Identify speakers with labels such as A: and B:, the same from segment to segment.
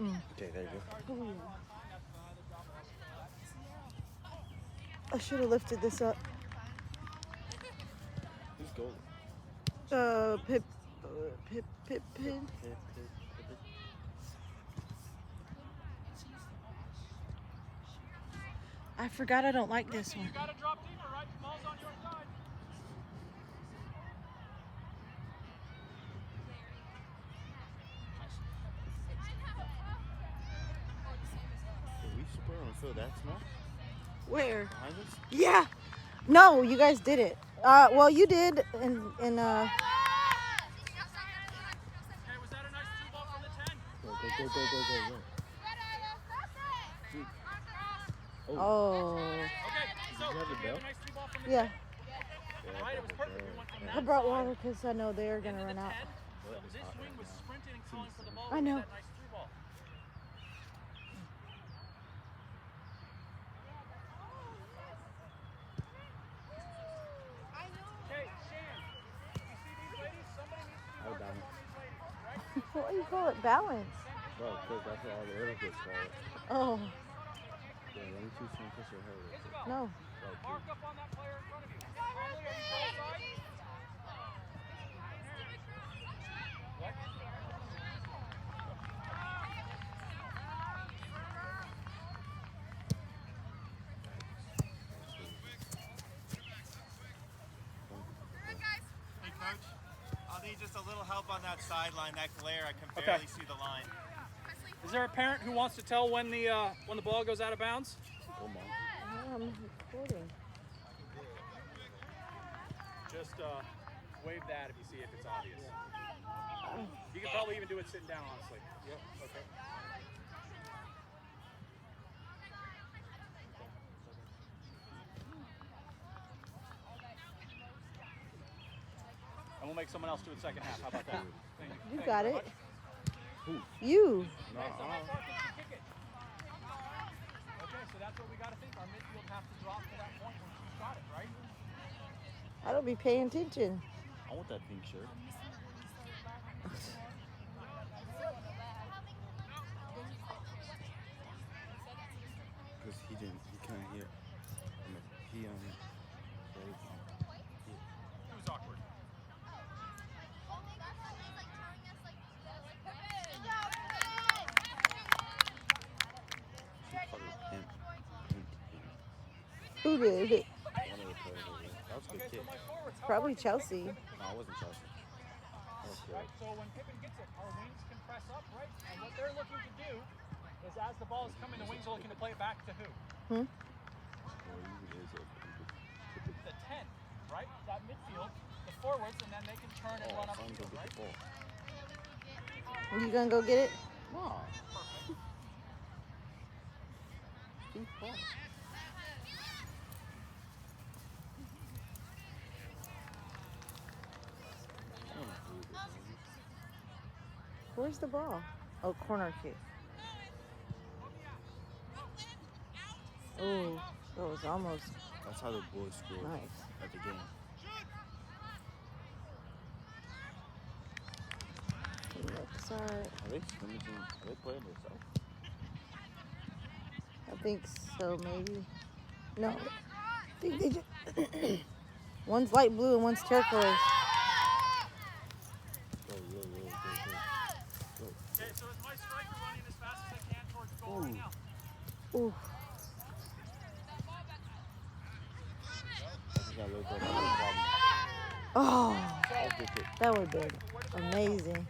A: Okay, there you go.
B: Oh, yeah. I should have lifted this up.
A: Who's golden?
B: Pip. Pip.
A: Pip.
B: I forgot I don't like this one.
C: You gotta drop deeper, right? Ball's on your side.
A: Did we super on the field that small?
B: Where?
A: Behind us?
B: Yeah. No, you guys did it. Well, you did, and
C: Okay, was that a nice two ball from the 10?
A: Go. Dude.
B: Oh.
C: Okay, so
A: you have the
C: did you
A: bell?
C: have a nice two ball from the
B: Yeah.
C: 10? Right, it was perfect. We went from
B: I
C: that
B: brought
C: side
B: water because I know they're gonna
C: into
B: run
C: the
B: out.
C: 10. So this wing was sprinting and calling for the ball.
B: I know.
C: That nice three ball. Okay, Shan, you see these ladies? Somebody needs to be
A: I'll
C: working
A: balance.
C: on these ladies, right?
B: What do you call it? Balance.
A: Bro, because that's what all the little kids call it.
B: Oh,
A: Yeah, let me choose some push your hair real quick.
B: no.
A: Like,
C: Mark up on that player in front of you. Conley, are you both sides? What?
D: Hey, Coach. I'll need just a little help on that sideline. That glare, I can
C: Okay.
D: barely see the line.
C: Is there a parent who wants to tell when the ball goes out of bounds?
A: come on.
B: I'm recording.
C: Just wave that if you see if it's obvious. You can probably even do it sitting down, honestly. Yep. Okay. And we'll make someone else do it second half. How about that? Thank
B: You
C: Thank
B: got
C: very
B: it.
C: much.
B: You.
A: Nah,
C: So how far can you kick it? Okay, so that's what we got to think. Our midfield has to drop to that point when she's got it, right?
B: I don't be paying attention.
A: I want that pink shirt. Because he couldn't hear. I mean, he
C: It was awkward.
A: she called it pimp.
B: Who did it?
A: One of the players over there. That was a good
C: Okay, so
A: kick.
C: my forwards, how
B: Probably
C: far can you kick
B: Chelsea.
C: the
A: No, I wasn't Chelsea. That was good.
C: Right, so when Pippen gets it, our wings can press up, right? And what they're looking to do is as the ball is coming, the wings are looking to play it back to who?
B: Hmm?
C: The 10, right? That midfield, the forwards, and then they can turn and run up
A: I'm
C: the
A: gonna
C: field,
A: get
C: right?
A: the ball.
B: You gonna go get it?
A: Nah. Pink ball. I don't know who it is.
B: Where's the ball? Oh, corner kick. Oh, that was almost
A: That's how the boys scored
B: nice.
A: at the game.
B: Left side.
A: Are they scrimmaging? Are they playing themselves?
B: I think so, maybe. No. I think they just. One's light blue and one's turquoise.
A: Go, go.
C: Okay, so is my striker running as fast as I can towards goal right now?
B: Ooh.
A: I just got a little bit of a problem.
B: Oh,
A: That was a good kick.
B: that would have been amazing.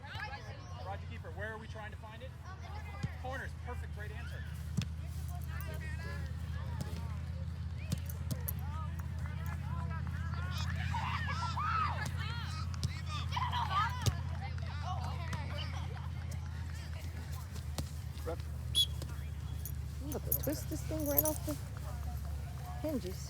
C: Roger Keeper, where are we trying to find it? Corners, perfect, great answer.
B: I'm about to twist this thing right off the hinges.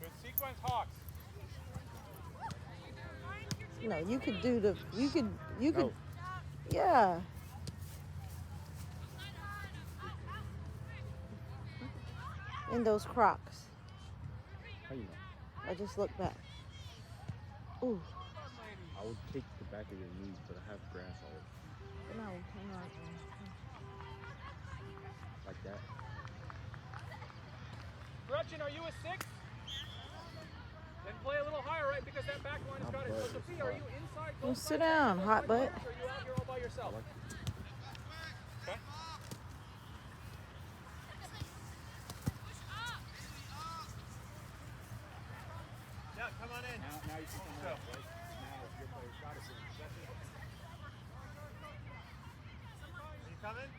C: Good sequence, Hawks.
B: No, you could do the. You could.
A: No.
B: Yeah. In those Crocs.
A: How you know?
B: I just looked back. Ooh.
A: I would kick the back of your knees, but I have grass all over.
B: No, hang on.
A: Like that.
C: Gretchen, are you a 6? Then play a little higher, right? Because that back line has got it. So Sophia, are you inside?
B: Well, sit down, hot butt.
C: Or are you out here all by yourself?
A: I like it.
C: Okay.
D: Yeah, come on in.
C: Now you can come out, right? Now your player's got it. That's it.
D: Are you coming?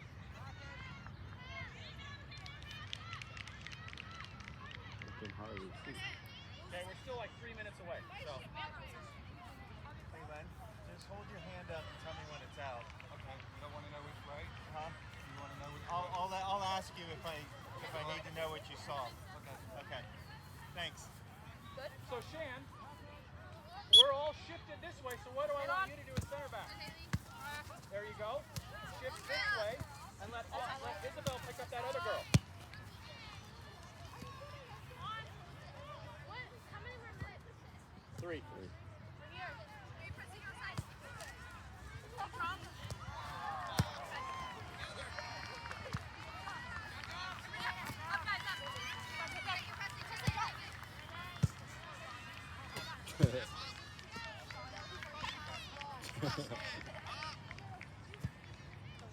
A: It's been hard to see.
C: Okay, we're still like 3 minutes away. So
D: Hey, Len, just hold your hand up and tell me when it's out.
E: Okay, you don't want to know which way?
D: Huh?
E: You want to know which
D: I'll ask you if I need to know what you saw.
E: Okay.
D: Okay. Thanks.
C: So Shan, we're all shifted this way, so what do I want you to do as center back? There you go. Shift this way and let Isabel pick up that other girl. Three.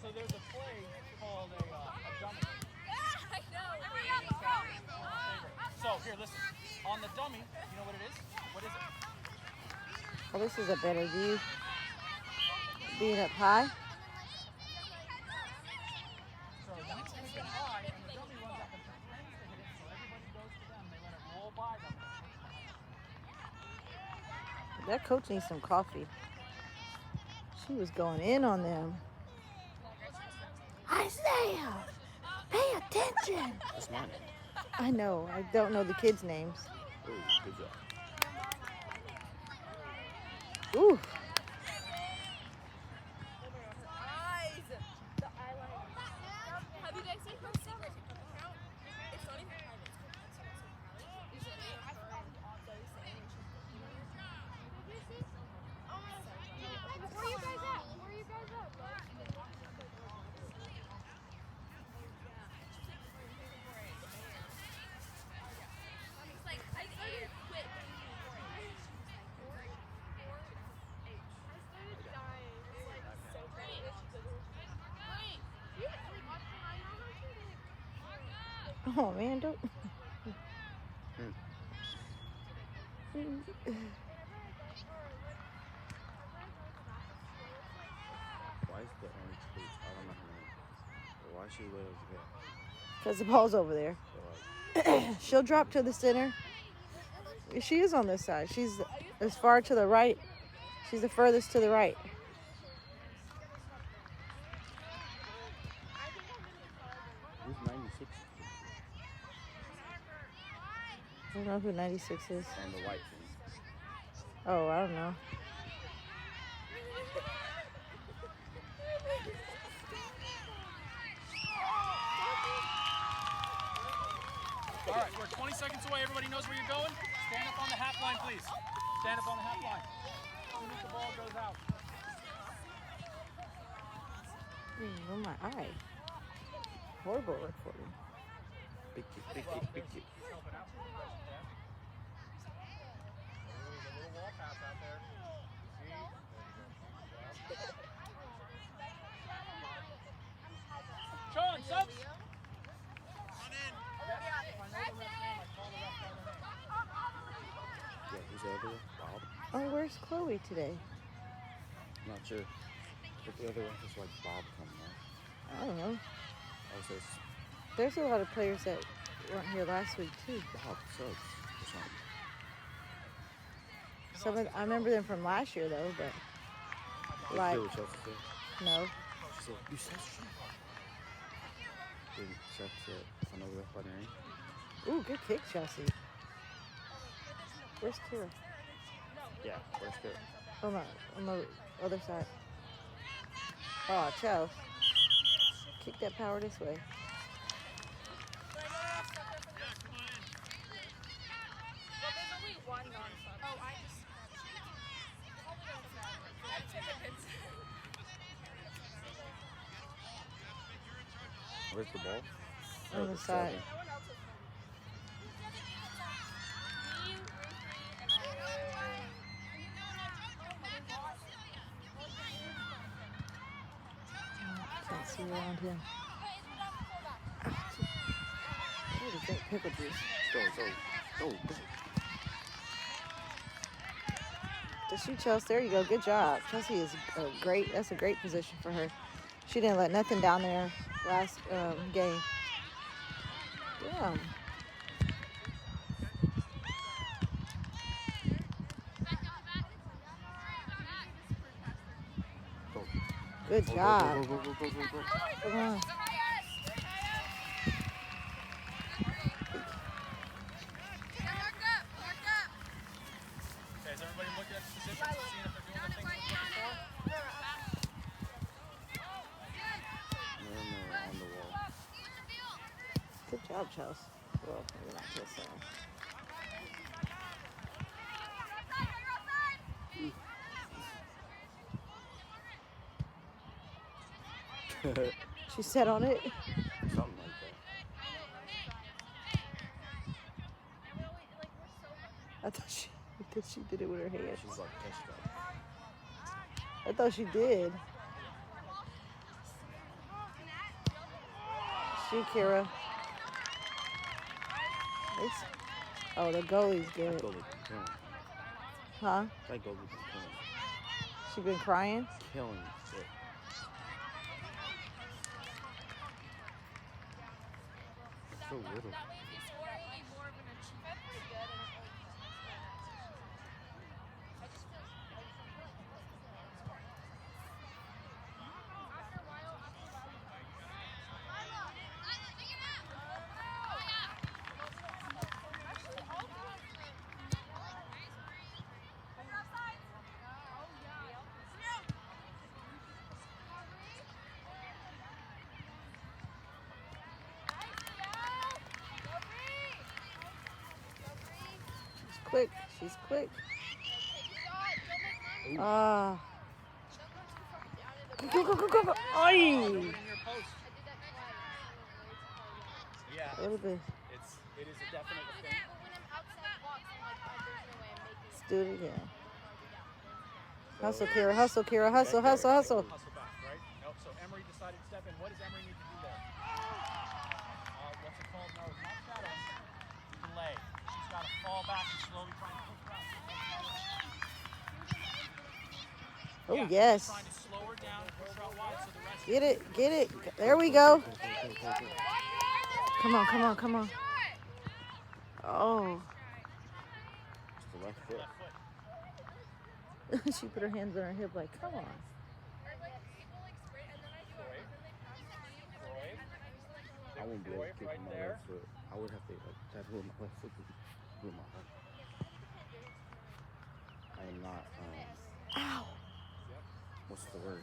C: So there's a play called a dummy. So here, listen. On the dummy, you know what it is? What is it?
B: Well, this is a better view. Being up high.
C: So you take it high, and the dummy runs up and pretends to hit it, so everybody goes to them. They let it roll by them.
B: That coach needs some coffee. She was going in on them. Isaiah, pay attention.
A: That's mine.
B: I know. I don't know the kids' names.
A: Oh, good job.
B: Ooh.
F: Have you guys seen her secret TikTok account? It's not even private. It's called Usually
G: Where you guys at? Where you guys at?
F: it's like I started quit.
G: I started dying. It's like so pretty. Wait, you actually watched the I know how to
B: Oh man, don't.
A: Why is the orange cleats? I don't know her name. But why she wears that?
B: Because the ball's over there.
A: So like,
B: She'll drop to the center. She is on this side. She's as far to the right. She's the furthest to the right.
A: who's 96
B: I don't know who 96 is.
A: on the white thing?
B: Oh, I don't know.
C: All right, we're 20 seconds away. Everybody knows where you're going. Stand up on the half line, please. Stand up on the half line. As soon as the ball goes out.
B: Oh my eye. Horrible recording.
A: Big kick, big kick, big kick.
C: Help it out. There's a little wall pass out there. See? Sean, subs!
A: Yeah, who's the other one? Bob?
B: Oh, where's Chloe today?
A: I'm not sure. But the other one is like Bob coming out.
B: I don't know.
A: Also, it's
B: There's a lot of players that weren't here last week too.
A: Bob Suggs or something.
B: Some of I remember them from last year though, but
A: Did
B: like
A: you hear what Chelsea said?
B: no.
A: She said, you said shit. Then Chelsea said, I know that's by the name.
B: Ooh, good kick, Chelsea. Where's Kira?
A: Yeah, that's good.
B: On the other side. Oh, Chelsea. Kick that power this way.
F: Well, there's only one non-sub. Oh, I just.
A: Where's the ball?
B: On the side.
F: No one else is funny. Me, Ruthie, and
B: Can't see around him. What is that pickle juice?
A: Go.
B: To shoot Chelsea. There you go. Good job. Chelsea is that's a great position for her. She didn't let nothing down there last game. Damn.
A: Go.
B: Good job.
A: Go.
B: Come on.
C: Okay, is everybody looking at the position, seeing if they're doing the things they're looking for?
A: No, on the wall.
B: Good job, Chelsea. Well, maybe not Chelsea. She sat on it.
A: Something like that.
B: I thought she did it with her hand.
A: She's like catch that.
B: I thought she did. Shoot, Kira. Oh, the goalie's
A: That
B: good.
A: goalie been killing.
B: Huh?
A: That goalie been killing.
B: She been crying?
A: Killing shit. So little.
F: that way if you score, it'll be more of an achievement. Pretty good. After a while,
B: Quick. She's quick. Ah. Go. Ay.
C: In your post. Yeah,
B: A little bit.
C: it is a definite thing.
B: Let's do it again. Hustle, Kira. Hustle, Kira. Hustle.
C: Hustle back, right? Nope. So Emery decided to step in. What does Emery need to do there? What's it called? No, it's not shadow. Delay. She's got to fall back and slowly try and push her out.
B: Oh,
C: Yeah,
B: yes.
C: Trying to slow her down, push her out wide so the rest
B: Get it. There we go.
A: Go.
B: Come on. Oh.
A: It's the left foot.
C: left foot.
B: She put her hands on her hip like, come on.
C: Troy.
A: I won't be able to kick
C: Right
A: with my
C: there.
A: left foot. I would have to tap with my left foot with my heart. I am not.
B: Ow.
A: What's the word?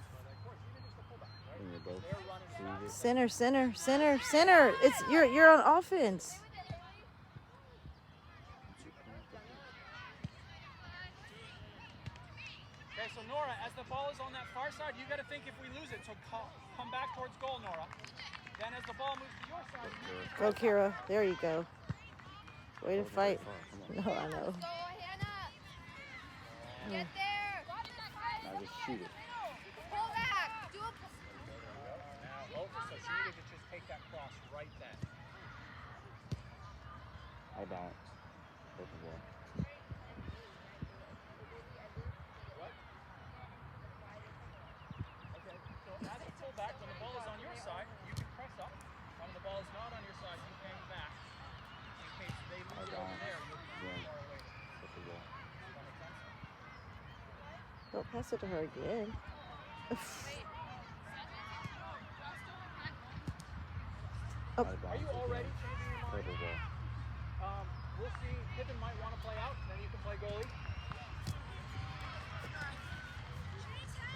A: When you're both seated.
B: Center. It's you're on offense.
C: Okay, so Nora, as the ball is on that far side, you got to think if we lose it. So come back towards goal, Nora. Then as the ball moves to your side,
B: Go, Kira. There you go. Way to fight.
A: Come
B: No,
A: on.
B: I know.
G: Get there.
A: Now just shoot it.
G: Pull back. Do a
C: now Lofa, so she needed to just take that cross right then.
A: I'll balance. Both the ball.
C: Okay, so as you pull back, when the ball is on your side, you can press up. When the ball is not on your side, you hang back. In case they lose it over there, you'll be
A: Yeah.
C: far away.
A: Both the ball.
C: Does that make sense?
B: Don't pass it to her again.
A: I'll
C: Are
A: balance
C: you
A: again.
C: already changing your mind?
A: Purple ball.
C: We'll see. Pippin might want to play out, then you can play goalie.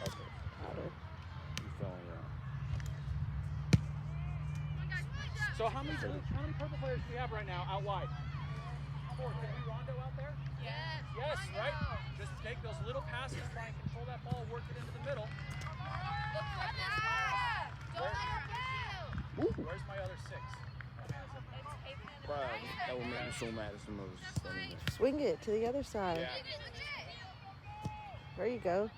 A: Okay.
B: Louder.
A: You feeling it?
C: So how many purple players do we have right now out wide? 4. Can we rondo out there?
G: yes.
C: Yes, right? Just take those little passes, try and control that ball, work it into the middle.
G: Look for this pass. Don't let her push you.
C: Where's my other 6? Oh, man, it's
A: Bro, that would make me so mad if someone was standing there.
B: Swing it to the other side.
C: Yeah.
B: There you go.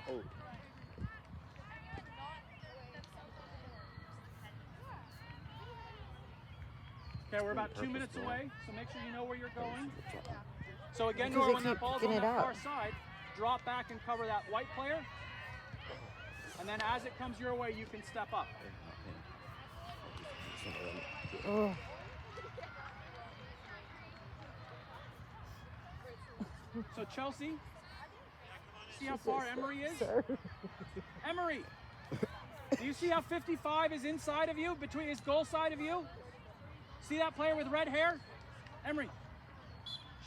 A: Oh,
C: Okay, we're about 2
A: Purpose
C: minutes
A: ball.
C: away, so make sure you know where you're going. So again,
B: Because
C: Nora,
B: they
C: when that
B: keep
C: ball's
B: picking
C: on
B: it
C: that far
B: out.
C: side, drop back and cover that white player. And then as it comes your way, you can step up.
B: Oh.
C: So Chelsea, see how far Emery is?
B: Sir.
C: Emery, do you see how 55 is inside of you, between his goal side of you? See that player with red hair? Emery,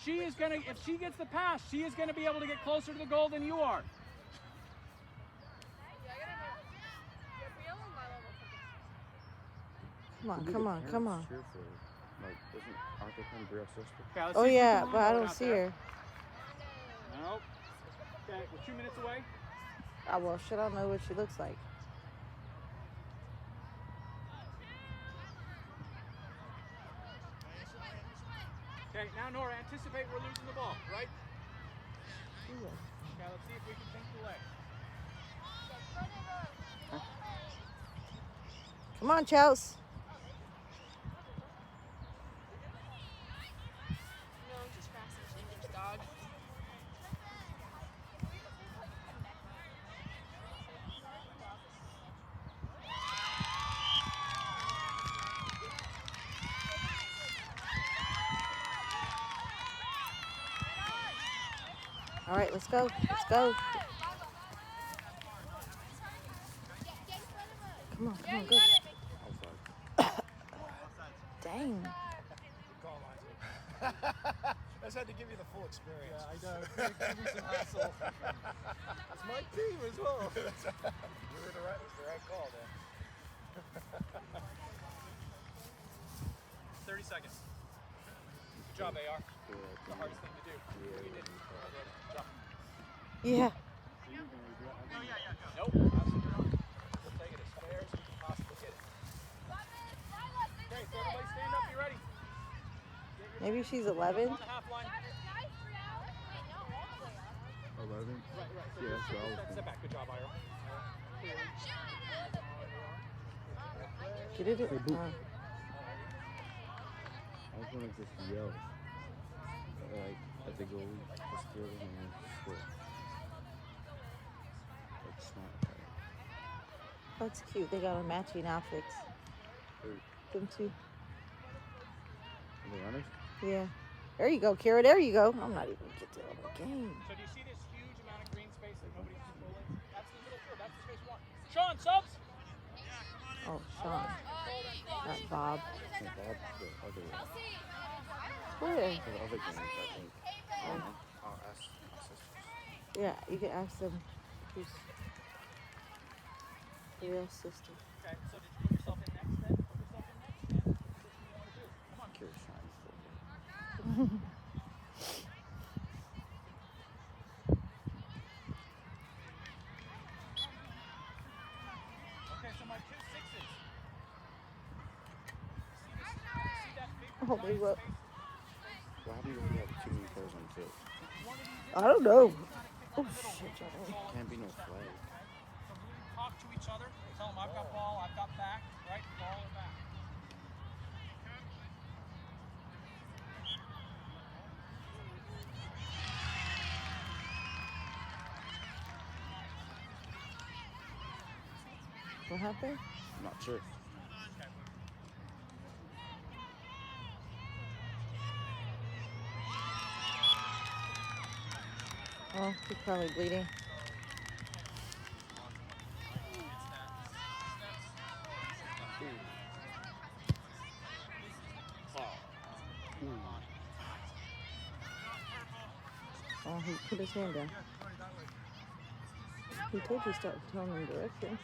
C: she is gonna, if she gets the pass, she is gonna be able to get closer to the goal than you are.
B: Come on, come on.
A: Like, aren't they playing Brielle's sister?
C: Okay, let's
B: Oh
C: see if we
B: yeah,
C: can
B: but I
C: reload
B: don't
C: out
B: see
C: there.
B: her.
C: Nope. Okay, we're 2 minutes away.
B: Oh well, shit, I don't know what she looks like.
C: Okay, now Nora, anticipate we're losing the ball, right? Okay, let's see if we can think the leg.
B: Come on, Chels.
F: No, just fast and fingers, dog.
B: All right, let's go. Let's go. Come on, come on, go. Dang.
D: I just had to give you the full experience.
C: I know. Give me some hassle.
D: It's my team as well. You were the right call, man.
C: 30 seconds. Good job, AR. It's the hardest thing to do. You did.
B: Yeah.
C: Nope. Absolutely not. We'll take it as fair as we can possibly get it. Okay, so everybody stand up. You ready?
B: Maybe she's 11.
C: On the half line.
A: 11?
C: Right. So
A: Yeah, that's what I was
C: step back. Good job, Ira.
B: Get it?
A: Hey, Boo. I was gonna just yell, like, at the goalie, just throw it and then score. Like, smart.
B: That's cute. They got on matching outfits.
A: Who?
B: Them two.
A: The runners?
B: Yeah. There you go, Kara. There you go. I'm not even get to the game.
C: So do you see this huge amount of green space that nobody's controlling? That's the middle field. That's the space one. Sean, subs!
B: Oh, Sean. Not Bob.
A: No, Bob, the other one.
B: Where?
A: For the other games, I think. I don't know. I'll ask my sisters.
B: Yeah, you can ask them who's the real sister.
C: Okay, so did you put yourself in next then? Put yourself in next then. What do you want to do? Come on.
A: Kira Shine.
C: Okay, so my 2 6s. See that big
B: Oh, they will.
C: space?
A: What happens if we have too many players on the field?
B: I don't know. Oh, shit, Johnny.
A: Can't be no flag.
C: So really talk to each other. Tell them I've got ball, I've got back, right? Ball or back.
B: What happened?
A: I'm not sure.
B: Oh, he's probably bleeding. Oh, he put his hand down. He told you to start telling him direction.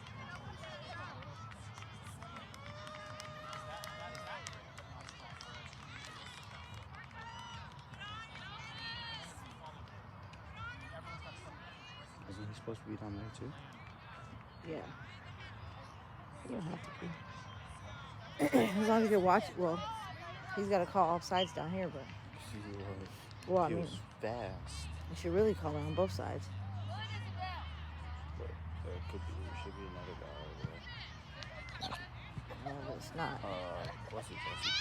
A: Isn't he supposed to be down there too?
B: Yeah. You don't have to be. As long as you're watching. Well, he's got to call offsides down here, but
A: He was.
B: well, I
A: He
B: mean,
A: was fast.
B: you should really call it on both sides.
A: But there could be. There should be another guy over there.
B: No, but it's not.
A: What's it, Chelsea?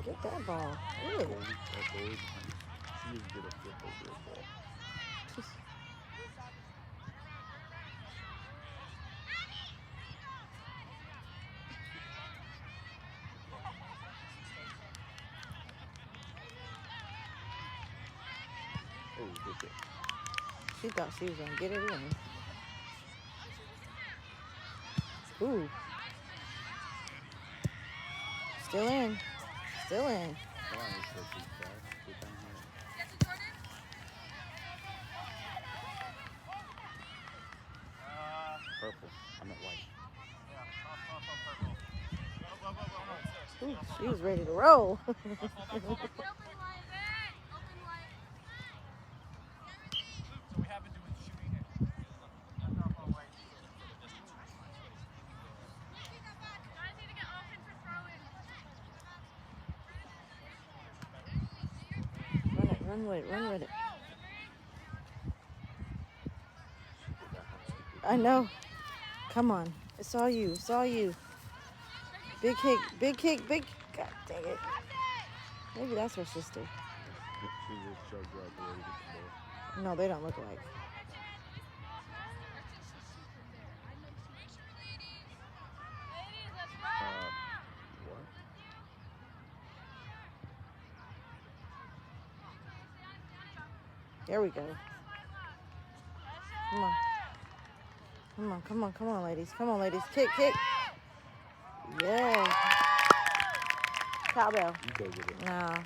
B: Get that ball. Ew.
A: Goalie. That goalie behind us. She just did a flip over the ball.
B: Just-
A: Oh, good hit.
B: She thought she was gonna get it in. Ooh. Still in. Still in.
A: Come on, you should be fast. Get down here. Purple. I'm at white.
B: Ooh, she was ready to roll.
G: Open wide. Open wide.
C: So we have been doing shooting it.
G: Guys need to get open for throwing.
B: Run with it, run with it. I know. Come on. It's all you. It's all you. Big kick, big kick, big. God dang it. Maybe that's her sister.
A: She just jumped right the way to the ball.
B: No, they don't look alike.
A: What?
B: There we go. Come on. Come on, come on, come on, ladies. Come on, ladies. Kick, kick. Yeah. Cowbell.
A: You go get it.
B: Nah.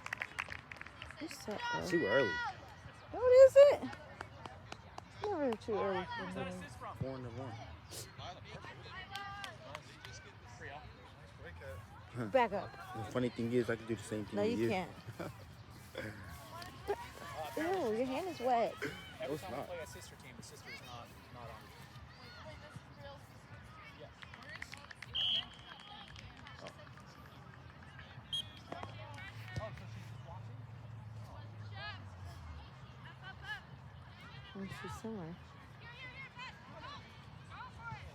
B: You suck, bro.
A: Too early.
B: What is it? Never too early for me.
A: 4-1.
B: Back up.
A: The funny thing is, I can do the same thing
B: No,
A: to
B: you can't. Ew, your hand is wet.
C: Every
A: it's
C: time we
A: not.
C: play a sister team, the sister is not on. Yes.
B: And she's somewhere.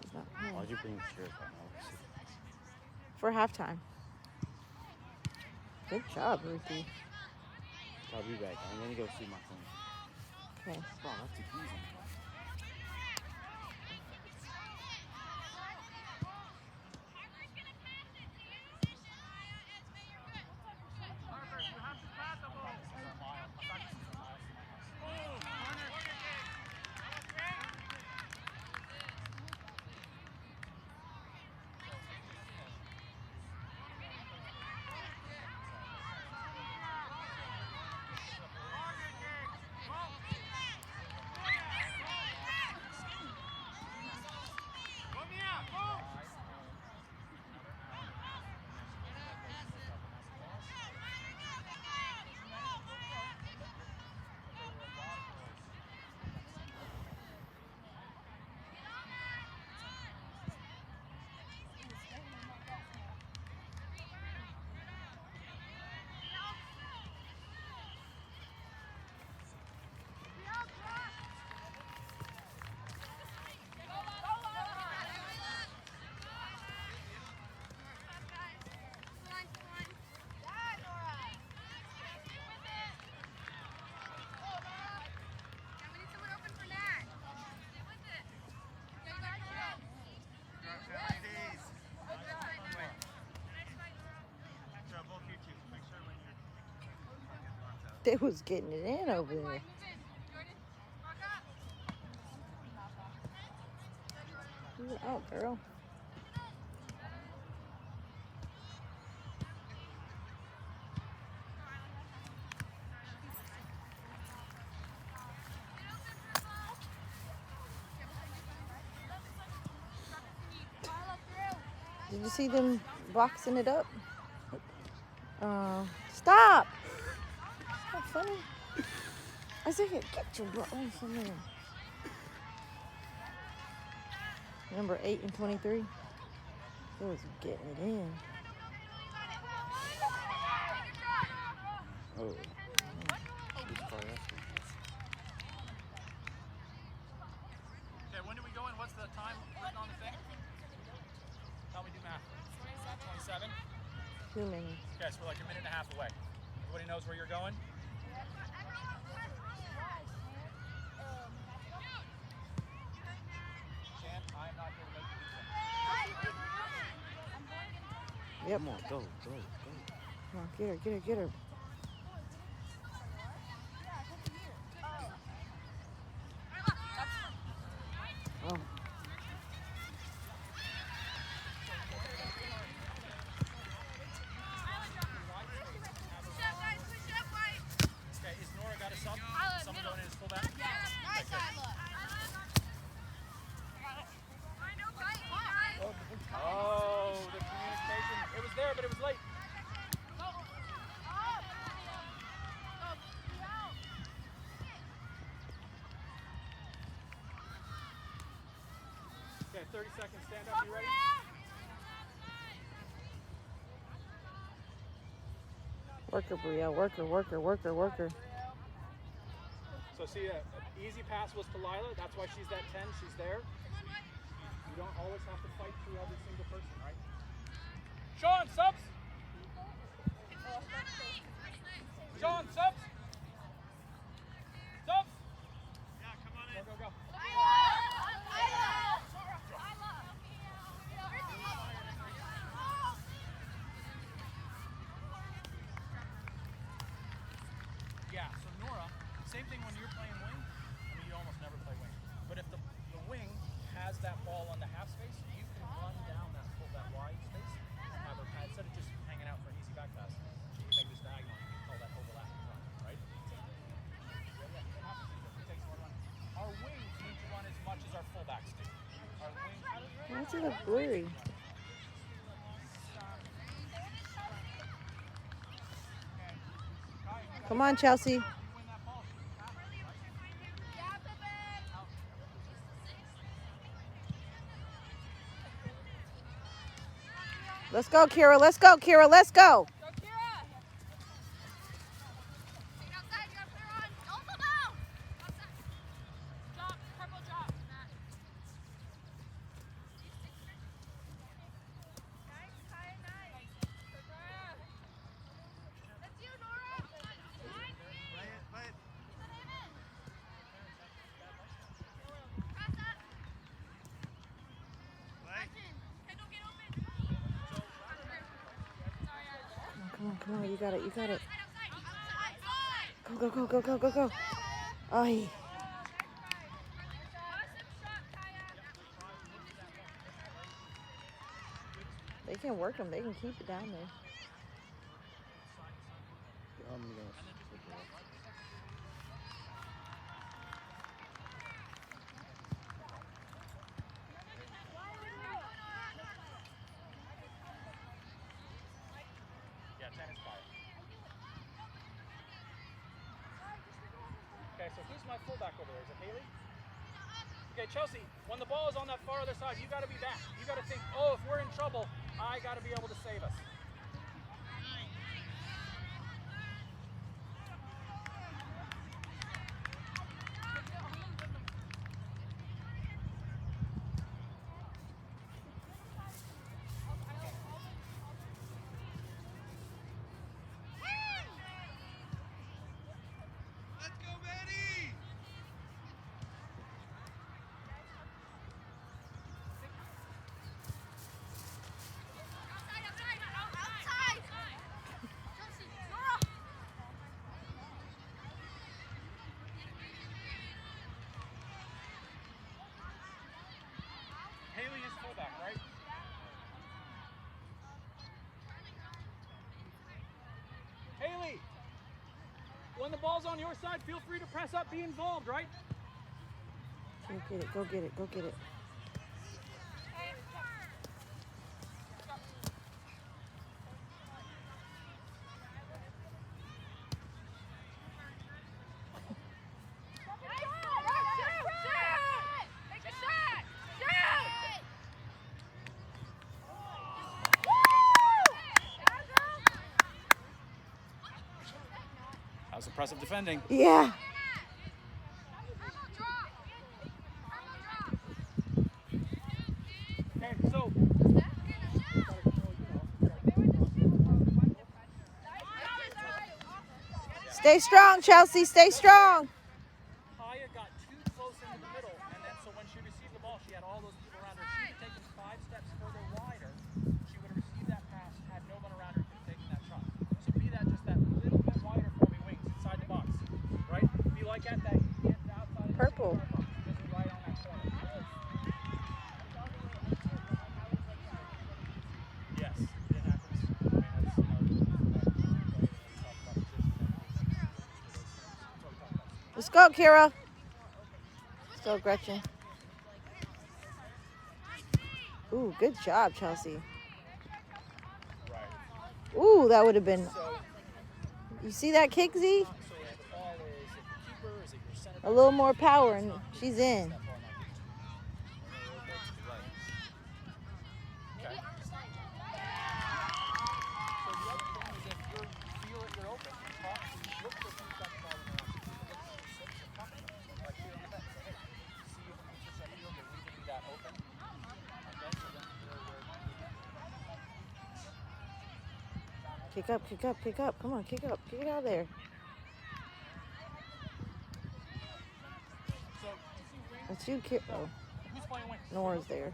B: She's not playing.
A: Why'd you bring the shirt on?
B: For halftime. Good job, Ruthie.
A: I'll be back. I'm gonna go see my phone.
B: Okay.
A: Wow, that's too easy.
B: They was getting it in over there. You're out, girl. Did you see them boxing it up? Stop! It's not funny. Isaiah, get your butt away from there. Number 8 and 23. He was getting it in.
A: Oh. He's probably asking.
C: Okay, when do we go in? What's the time written on the thing? How we do math? 27.
B: Too many.
C: Okay, so we're like a minute and a half away. Everybody knows where you're going? Shan, I'm not here to make you do something.
B: Yep.
A: Come on, go.
B: Come on, get her. Oh.
C: Okay, is Nora got a sub? Someone going in as fullback? Oh, the communication. It was there, but it was late. Okay, 30 seconds. Stand up. You ready?
B: Worker, Brielle. Worker.
C: So see, an easy pass was to Lila. That's why she's that 10. She's there. You don't always have to fight through every single person, right? Sean, subs! Sean, subs! Subs!
D: Yeah, come on in.
C: Go. Yeah, so Nora, same thing when you're playing wing. I mean, you almost never play wing. But if the wing has that ball on the half space, you can run down that wide space and have her pad. Instead of just hanging out for an easy back pass, you can make this diagonal. You can call that overlapping run, right? Yeah, it happens. It takes more run. Our wings need to run as much as our fullbacks do. Our wings.
B: Why does it look blurry? Come on, Chelsea. Let's go, Kira. Let's go.
F: Go, Kira! Outside, you got clear on. Also down! Outside. Drop, purple drop. Nice, Kaya, nice. That's you, Nora.
D: Play it.
F: Cross up.
D: Play.
F: Kendall, get open.
B: Come on. You got it.
F: Outside.
B: Go. Ay. They can work them. They can keep it down there.
A: I'm gonna.
C: Yeah, 10 is fire. Okay, so who's my fullback over there? Is it Haley? Okay, Chelsea, when the ball is on that far other side, you got to be back. You got to think, oh, if we're in trouble, I got to be able to save us.
D: Let's go, Maddie!
F: Outside. Chelsea, Nora.
C: Haley is fullback, right? Haley, when the ball's on your side, feel free to press up, be involved, right?
B: Go get it.
F: Take a shot.
C: was impressive defending.
B: Yeah.
C: Okay, so
B: Stay strong, Chelsea. Stay strong.
C: Kaya got too close into the middle, and then so when she received the ball, she had all those people around her. If she had taken 5 steps further wider, she would have received that pass, had no one around her, could have taken that shot. So be that just that little bit wider for me, wings inside the box, right? Be like at that outside.
B: Purple.
C: Just right on that corner. Yes, it happens. I mean, that's, you know,
B: Let's go, Kira. Let's go, Gretchen. Ooh, good job, Chelsea.
C: right.
B: Ooh, that would have been.
C: So,
B: You see that kick, Z?
C: so the ball is it the keeper, is it your center?
B: A little more power, and she's in.
C: That ball not good. Okay. So the other thing is if you feel that you're open, talk, look for who's got the ball in their arms. Look for the 6 or talk to them. Like here on the bench, say, hey, see if it's just that field that we can be that open. Okay, so then
B: Kick up, kick up, kick up. Come on, kick up. Kick it out of there.
C: so you see wings?
B: That's you, Kira. Oh,
C: Who's playing wings?
B: Nora's there.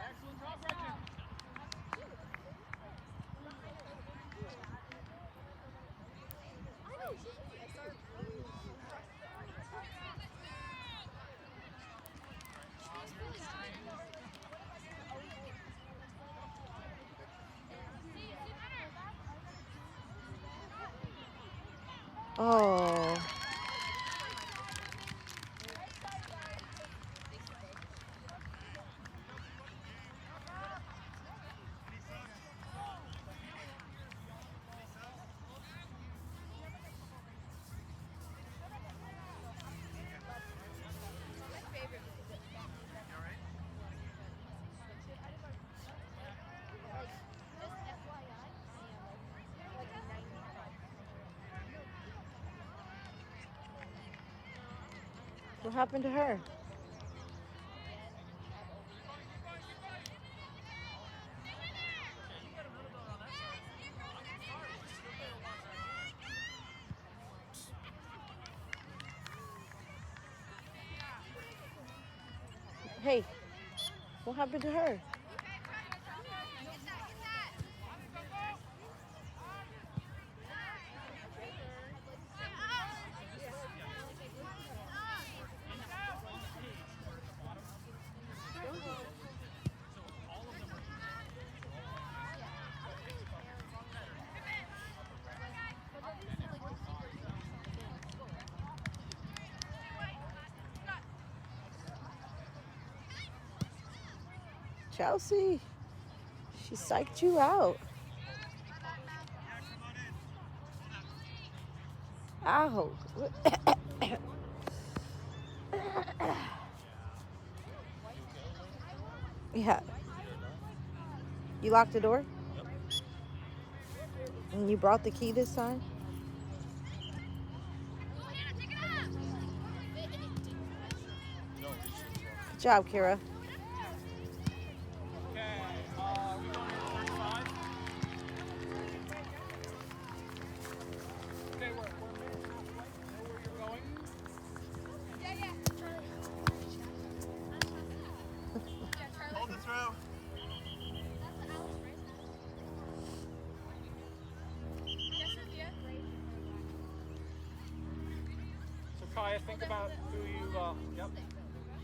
C: Excellent job, Gretchen.
B: Oh. What happened to her? Hey, what happened to her? Chelsea, she psyched you out. Ow. Yeah. You locked the door? And you brought the key this time? Good job, Kira.
C: Okay, we going to 35. Okay, we're a minute halfway. Know where you're going.
D: Hold the throw.
C: So Kaya, think about who you, yep.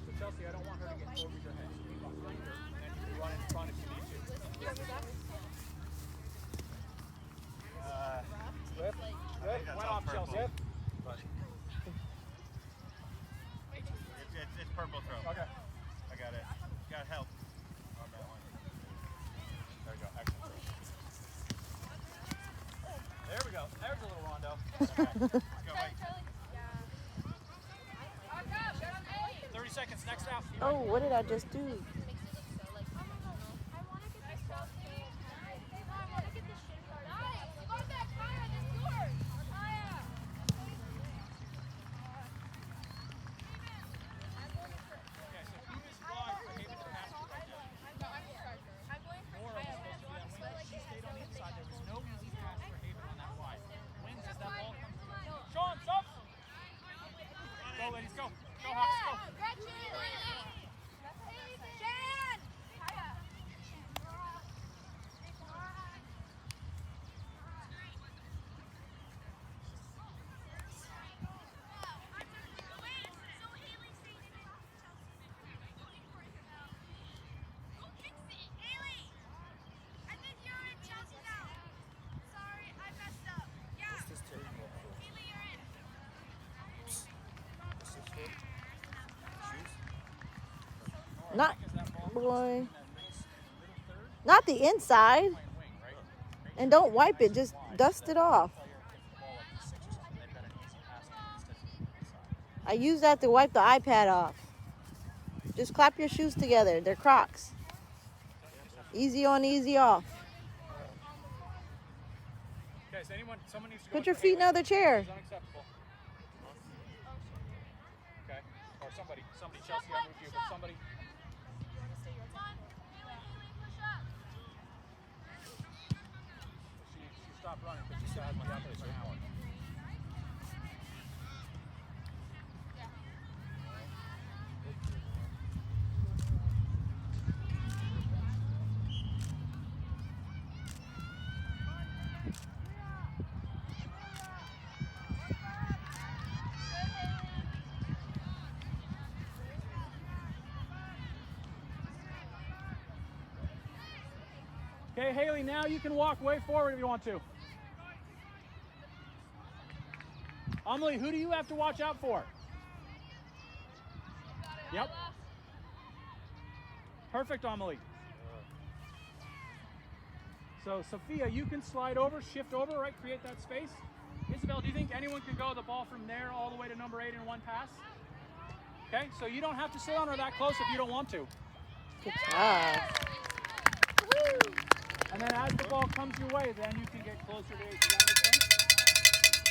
C: So Chelsea, I don't want her to get over your head. Be behind her, and then you can run in front if you need to. Lift, lift,
D: that's
C: went
D: all
C: off
D: purple.
C: Chelsea.
D: It's purple throw.
C: Okay.
D: I got it. Got got help.
C: On that one. There you go. Excellent. There we go. There's a little rondo. Okay. Go, wait. 30 seconds. Next out.
B: Oh, what did I just do?
G: I want to get this shot. I want to get this shin guard. Nice. Love that, Kaya. That's yours. Kaya.
C: Okay, so who is wrong for Haven to pass to right now?
F: I'm going for
C: Laura was supposed to be that wing. She stayed on the inside. There was no easy pass for Haven on that wide. Wings as that ball comes through. Sean, stop! Go, ladies, go. Go, Hawks, go.
A: What's this table for? What's this for? Shoes?
B: Not,
C: As that ball
B: boy.
C: in that middle third,
B: Not the inside.
C: playing wing, right?
B: And don't wipe it. Just dust it off.
C: Player gets the ball like the 6 or something, they've got an easy pass instead of the inside.
B: I use that to wipe the iPad off. Just clap your shoes together. They're Crocs. Easy on, easy off.
C: Okay, so someone needs to go
B: Put
C: with
B: your
C: the
B: feet in the
C: Haven.
B: other chair.
C: It's unacceptable. Okay, or somebody, Chelsea, I moved you, but somebody. She stopped running because she had my opposite an hour. Okay, Haley, now you can walk way forward if you want to. Amelie, who do you have to watch out for? Yep. Perfect, Amelie. So, Sophia, you can slide over, shift over, right? Create that space. Isabel, do you think anyone can go the ball from there all the way to number 8 in one pass? Okay, so you don't have to sit on her that close if you don't want to.
B: Good job.
C: And then as the ball comes your way, then you can get closer to 8. Does that make sense?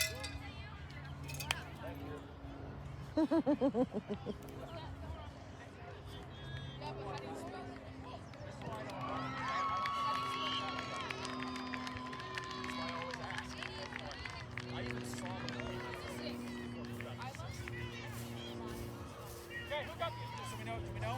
C: Okay, who got this? Do we know? Do we know?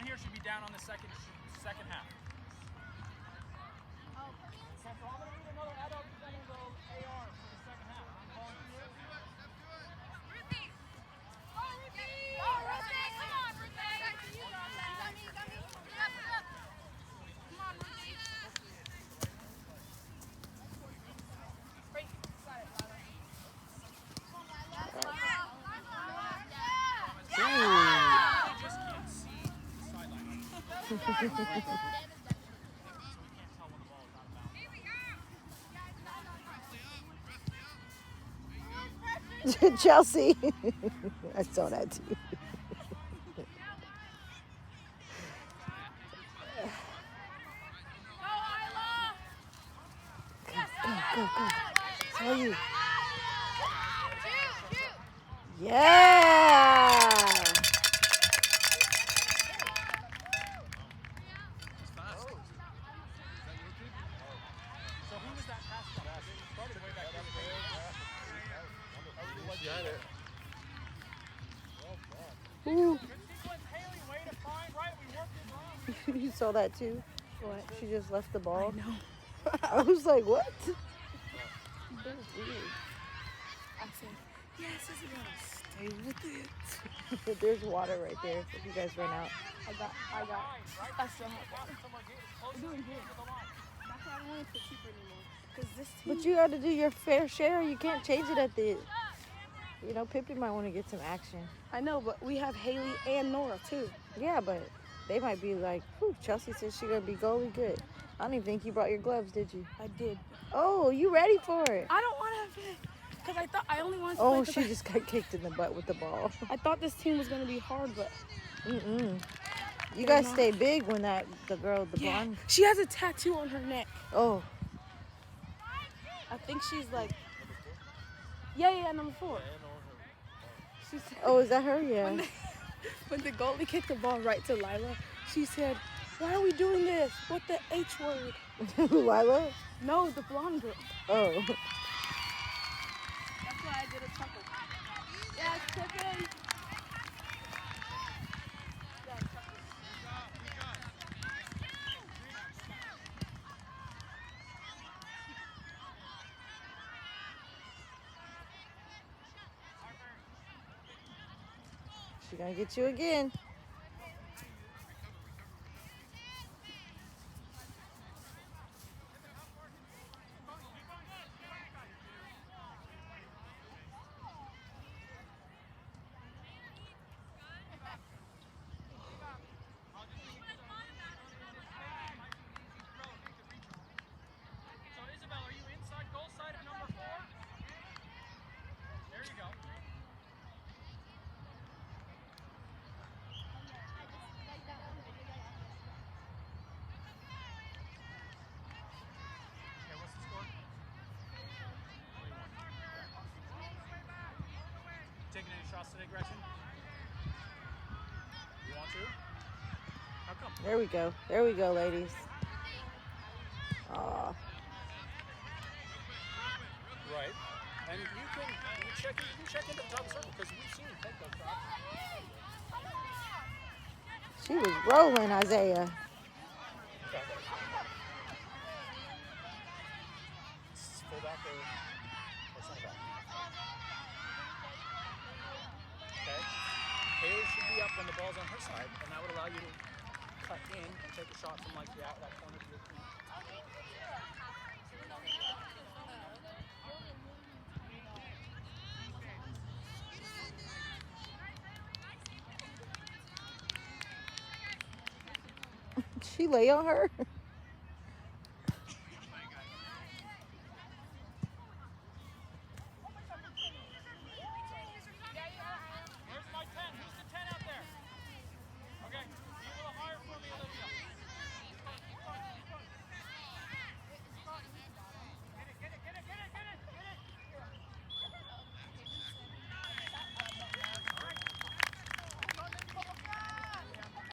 C: here should be down on the second half. Okay, so I'm going to need another adult defending those ARs for the second half. I'm calling you. I just can't see the sideline. So we can't tell when the ball is out of bounds.
B: Chelsea. I saw that too. Go. Tell you. Yeah.
C: So who was that pass from? It started way back there.
B: Ooh.
C: Good sequence, Haley. Way to find right. We worked it wrong.
B: You saw that too?
G: What?
B: She just left the ball.
G: I know.
B: I was like, what?
G: That was weird. I said, yes, Isabella, stay with it.
B: There's water right there if you guys run out.
G: I still have water. We're doing good. That's why I don't want to put keeper anymore. Because this team.
B: But you got to do your fair share. You can't change it at the. You know, Pippi might want to get some action.
G: I know, but we have Haley and Nora too.
B: Yeah, but they might be like, whew, Chelsea says she's going to be goalie good. I don't even think you brought your gloves, did you?
G: I did.
B: Oh, you ready for it?
G: I don't want to have it. Because I thought I only wanted to
B: Oh,
G: play
B: she just got kicked in the butt with the ball.
G: I thought this team was going to be hard, but.
B: Mm-mm. You guys stay big when the girl, the
G: Yeah.
B: blonde.
G: She has a tattoo on her neck.
B: Oh,
G: I think she's like. Yeah, number 4. She said,
B: oh, is that her? Yeah.
G: when the goalie kicked the ball right to Lila, she said, "Why are we doing this? What the H word?"
B: Lila?
G: No, the blonde girl.
B: Oh.
G: That's why I did a chuckle. Yes, Pippin.
B: She gonna get you again.
C: So Isabel, are you inside goal side of number 4? There you go. Okay, what's the score? Taking any shots today, Gretchen? You want to? How come?
B: There we go. There we go, ladies. Aw.
C: Right. And you can check into the top of the circle because we've seen you take those shots.
B: She was rolling, Isaiah.
C: Full back or center back? Okay. Haley should be up when the ball's on her side, and that would allow you to cut in and take a shot from like that corner to your feet.
B: She lay on her.